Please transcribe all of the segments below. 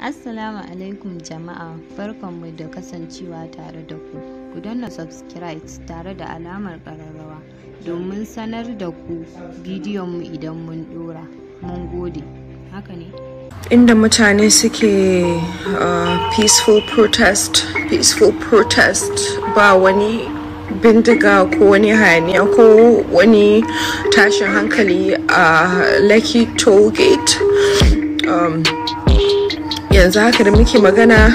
Assalamu alaikum jama'a, barkanmu da kasancewa tare da ku. Ku danna subscribe tare da alamar ƙararrawa domin sanar da ku bidiyonmu idan mun dora. Mun gode. Haka ne? Inda mutane suke peaceful protest ba wani bindiga ko wani hayaniya ko wani tashin hankali a Lekki toll gate. Yanzu haka da muke magana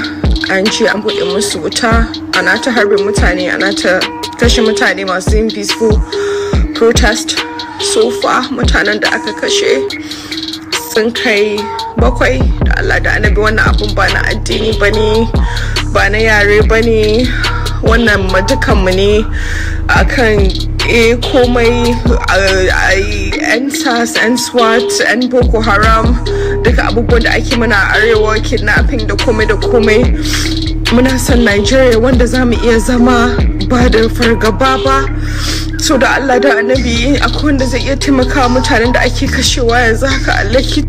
an ce an buɗe musu wuta, ana ta harbin mutane, ana ta kashe mutane masu yin peaceful protest. So far mutanen da aka kashe sun kai 7. da Allah da annabi, wannan abun ba na addini bane, ba na yare bane, wannan madukanmu ne akan komai. Yan SARS, yan SWAT, yan Boko Haram, duka abubuwan da ake mana a arewa, kidnapping da komai da komai. Muna son Nigeria wanda za mu iya zama ba da fargaba ba. So da Allah da annabi, akwai wanda zai iya taimaka mutanen da ake kashewa yanzu haka a Lekki.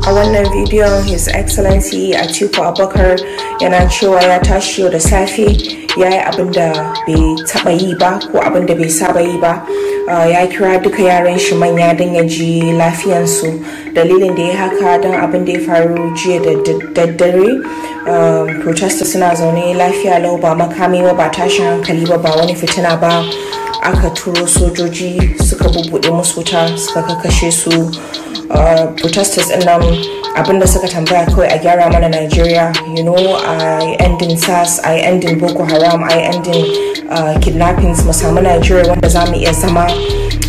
A wannan bidiyon His Excellency Atiku Abubakar yana cewa ya tashi yau da safe ya yi abin da bai taba yi ba ko abin da bai saba yi ba. Ya kira duka yaran shi manya don ya ji lafiyansu. Dalilin da ya haka don abin da ya faru jiya da daddare. Protesters suna zaune lafiya lau, ba makami ba tashin hankali ba wani fitina ba. Aka turo sojoji suka bubbuɗe musu wuta suka kakashe su. Protesters din nan abinda suka tambaya kawai a gyara mana Nigeria, a ending SARS, a ending Boko Haram, a ending kidnappings, mu samu Nigeria wanda za mu iya zama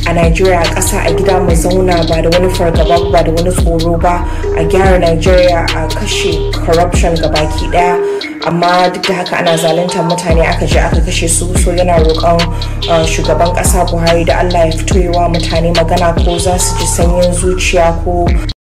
a Nigeria, a ƙasa, a gida mu zauna ba da wani fargaba ba da wani tsoro ba. A gyara Nigeria, a kashe corruption gabaki daya. Amma duk da haka ana zaluntar mutane, aka je aka kashe su. So yana roƙon shugaban ƙasa Buhari da Allah ya fito yi wa mutane magana, ko za su ji sanyin zuciya ko